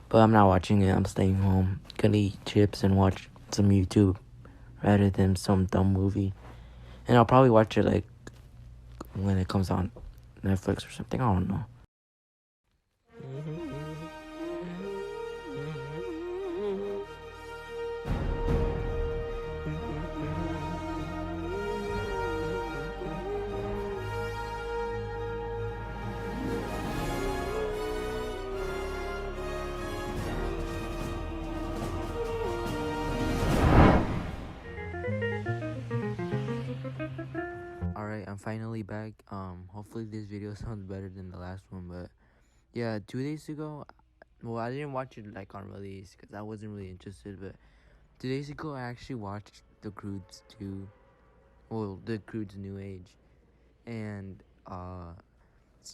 But I'm not watching it. I'm staying home. Gonna eat chips and watch some YouTube rather than some dumb movie. And I'll probably watch it like when it comes on Netflix or something. I don't know. Alright, I'm finally back. Hopefully this video sounds better than the last one, but yeah, 2 days ago, well, I didn't watch it like on release because I wasn't really interested, but 2 days ago I actually watched the Croods 2, well, the Croods New Age, and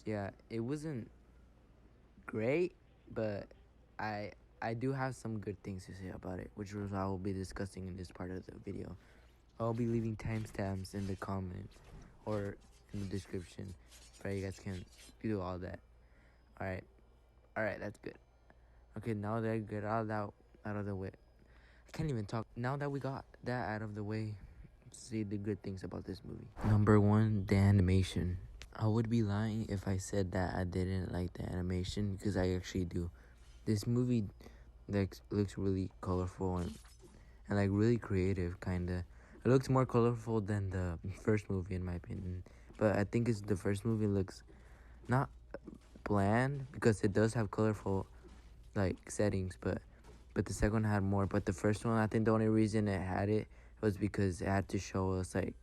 yeah, it wasn't great, but I I do have some good things to say about it, which was I will be discussing in this part of the video. I'll be leaving timestamps in the comments or in the description so you guys can do all that. Alright, that's good. Okay, now that I get all that out of the way, I can't even talk. Now that we got that out of the way, see the good things about this movie. Number one, the animation. I would be lying if I said that I didn't like the animation, because I actually do. This movie looks really colorful and like really creative, kinda. It looks more colorful than the first movie in my opinion, but I think it's the first movie looks not bland because it does have colorful like settings, but the second one had more. But the first one, I think the only reason it had it was because it had to show us like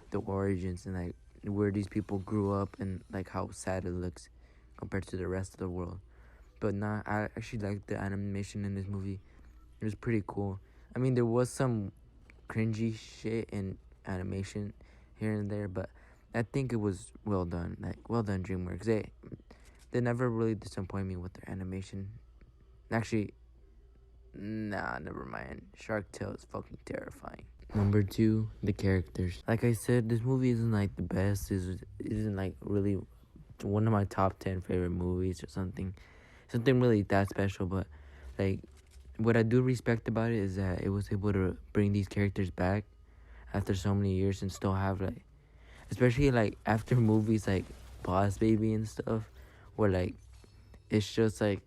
the origins and like where these people grew up and like how sad it looks compared to the rest of the world. But nah, I actually liked the animation in this movie. It was pretty cool. I mean, there was some cringy shit in animation here and there, but I think it was well done. Like, well done, DreamWorks. They never really disappoint me with their animation. Actually, nah, never mind. Shark Tale is fucking terrifying. Number two, the characters. Like I said, this movie isn't like the best. It isn't like really one of my top 10 favorite movies or something really that special. But like, what I do respect about it is that it was able to bring these characters back after so many years and still have like, especially like after movies like Boss Baby and stuff, where like it's just like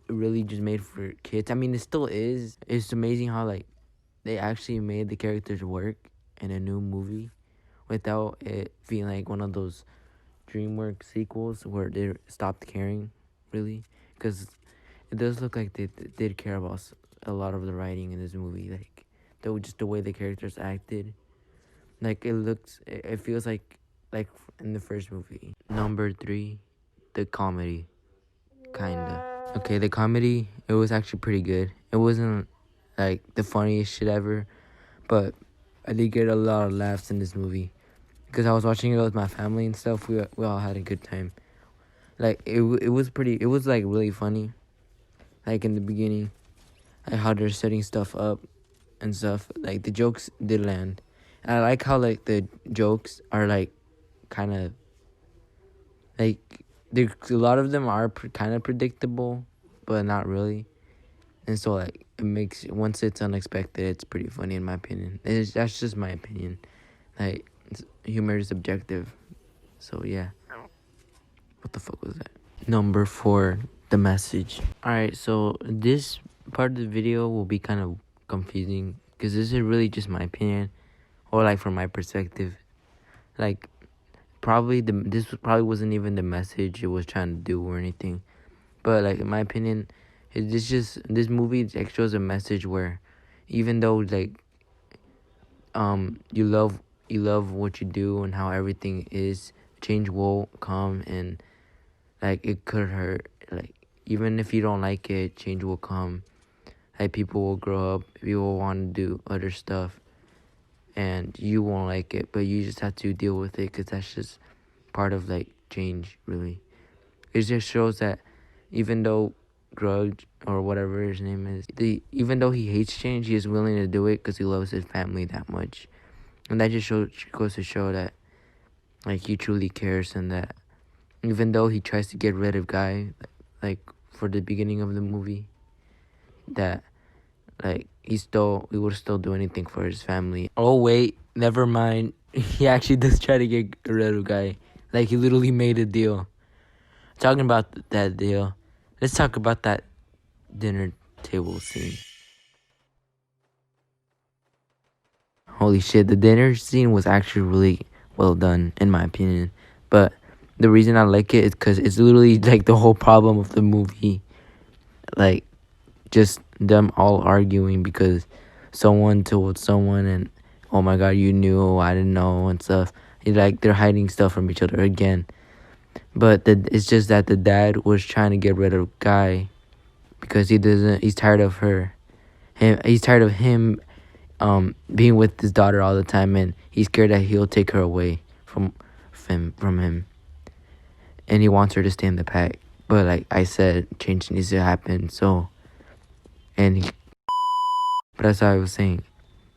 really just made for kids. I mean, it still is. It's amazing how like they actually made the characters work in a new movie without it being like one of those DreamWorks sequels where they stopped caring, really, because it does look like they did care about a lot of the writing in this movie, like just the way the characters acted. Like it feels like in the first movie. Number three, the comedy, kinda. Okay, the comedy, it was actually pretty good. It wasn't like the funniest shit ever, but I did get a lot of laughs in this movie because I was watching it with my family and stuff. We all had a good time. Like it was like really funny. Like in the beginning, like how they're setting stuff up and stuff. Like the jokes did land. And I like how like the jokes are like kind of like a lot of them are kind of predictable, but not really. And so like it makes, once it's unexpected, it's pretty funny in my opinion. That's just my opinion. Like humor is subjective. So yeah. What the fuck was that? Number four, the message. Alright, so this part of the video will be kind of confusing because this is really just my opinion, or like from my perspective. Like this probably wasn't even the message it was trying to do or anything. But like in my opinion, this movie like shows a message where even though like you love what you do and how everything is, change will come, and like it could hurt. Like even if you don't like it, change will come. Like people will grow up, people will want to do other stuff, and you won't like it, but you just have to deal with it because that's just part of like change, really. It just shows that even though Grudge or whatever his name is, even though he hates change, he is willing to do it because he loves his family that much. And that just goes to show that like he truly cares, and that even though he tries to get rid of Guy, like for the beginning of the movie, that like he would still do anything for his family. Oh wait, never mind. He actually does try to get rid of guy. Like he literally made a deal. Talking about that deal, let's talk about that dinner table scene. Holy shit, the dinner scene was actually really well done, in my opinion. But the reason I like it is because it's literally like the whole problem of the movie. Like, just them all arguing because someone told someone, and oh my god, you knew, I didn't know, and stuff. It's like they're hiding stuff from each other again. But it's just that the dad was trying to get rid of Guy because he's tired of he's tired of him being with his daughter all the time, and he's scared that he'll take her away from him, and he wants her to stay in the pack. But like I said, change needs to happen. So, but that's what I was saying.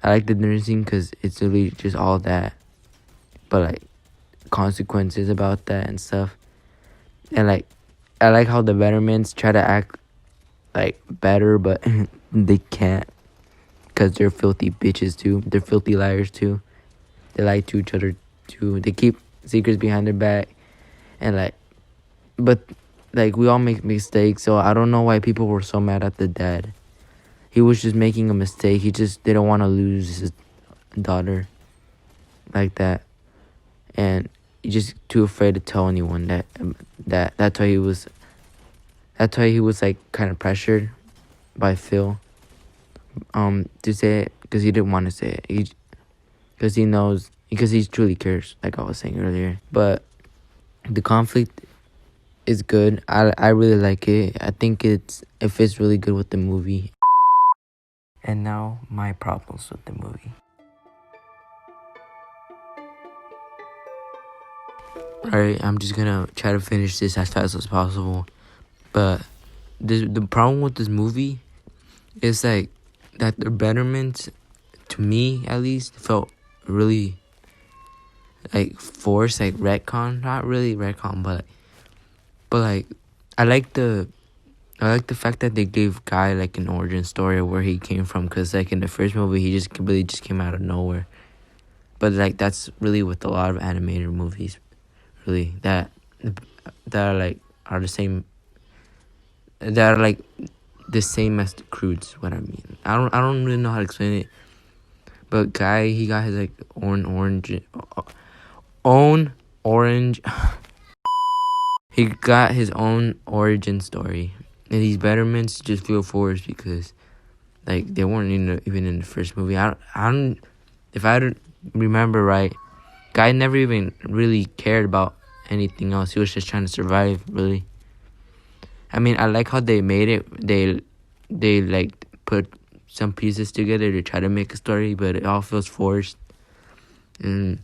I like the dinner scene because it's really just all that, but like consequences about that and stuff. And like I like how the Betterments try to act like better, but they can't. Because they're filthy bitches too. They're filthy liars too. They lie to each other too. They keep secrets behind their back. And but we all make mistakes. So I don't know why people were so mad at the dad. He was just making a mistake. He just didn't want to lose his daughter like that. And he's just too afraid to tell anyone that's why he was like kind of pressured by Phil. To say it because he didn't want to say it. Because he knows, because he truly cares, like I was saying earlier. But the conflict is good. I really like it. I think it fits really good with the movie. And now my problems with the movie. Alright, I'm just gonna try to finish this as fast as possible. But the problem with this movie is like that the Betterment, to me at least, felt really like forced, like retcon. Not really retcon, but like I like the fact that they gave Guy like an origin story of where he came from, because like in the first movie he just really just came out of nowhere. But like that's really with a lot of animated movies, really, that are the same, that are like the same as the Croods. What I mean, I don't really know how to explain it. But Guy, he got his like orange. He got his own origin story, and these Betterments just feel forced because like they weren't even in the first movie. I don't if I don't remember right, Guy never even really cared about anything else. He was just trying to survive, really. I mean, I like how they made it. They like put some pieces together to try to make a story, but it all feels forced, and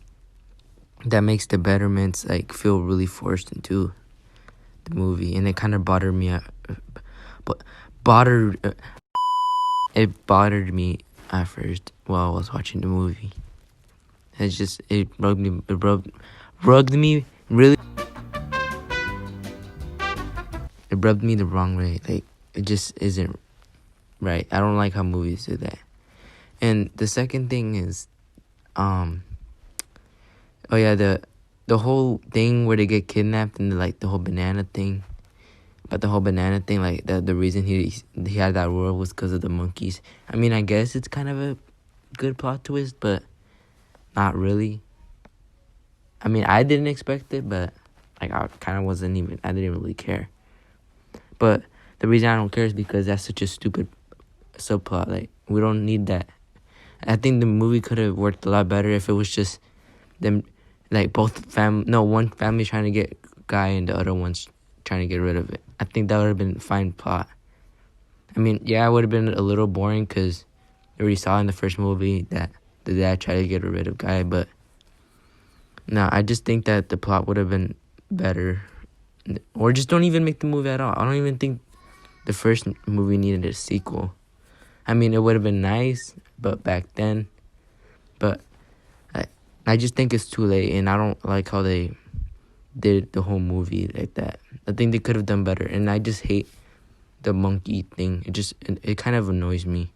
that makes the Betterments like feel really forced into the movie, and it kind of bothered me. It bothered me at first while I was watching the movie. It rubbed me really. It rubbed me the wrong way. Like, it just isn't right. I don't like how movies do that. And the second thing is, oh yeah, the whole thing where they get kidnapped, and like the whole banana thing. But the whole banana thing, like the reason he had that role was because of the monkeys. I mean, I guess it's kind of a good plot twist, but not really. I mean, I didn't expect it, but like I didn't really care. But the reason I don't care is because that's such a stupid subplot. Like, we don't need that. I think the movie could have worked a lot better if it was just them, like one family trying to get Guy and the other one's trying to get rid of it. I think that would have been a fine plot. I mean, yeah, it would have been a little boring because we already saw in the first movie that the dad tried to get rid of Guy, but no, I just think that the plot would have been better. Or just don't even make the movie at all. I don't even think the first movie needed a sequel. I mean, it would have been nice, but back then. But I just think it's too late, and I don't like how they did the whole movie like that. I think they could have done better, and I just hate the monkey thing. It kind of annoys me.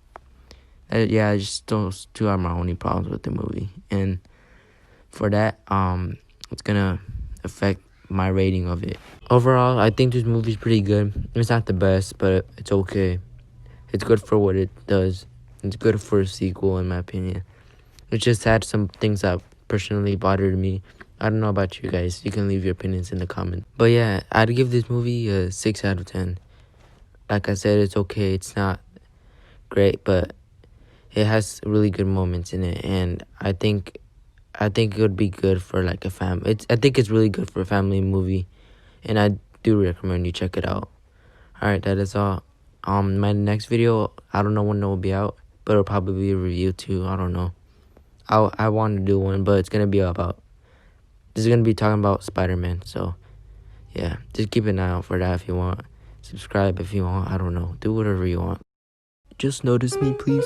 Yeah, just those two are my only problems with the movie, and for that, it's gonna affect my rating of it. Overall, I think this movie's pretty good. It's not the best, but it's okay. It's good for what it does. It's good for a sequel, in my opinion. It just had some things that personally bothered me. I don't know about you guys. You can leave your opinions in the comments. But yeah, I'd give this movie a 6 out of 10. Like I said, it's okay. It's not great, but it has really good moments in it, and I think it would be good for like a I think it's really good for a family movie, and I do recommend you check it out. All right, that is all. My next video, I don't know when it will be out, but it'll probably be a review too. I don't know. I want to do one, but it's gonna be this is gonna be talking about Spider-Man. So yeah, just keep an eye out for that if you want. Subscribe if you want. I don't know. Do whatever you want. Just notice me, please.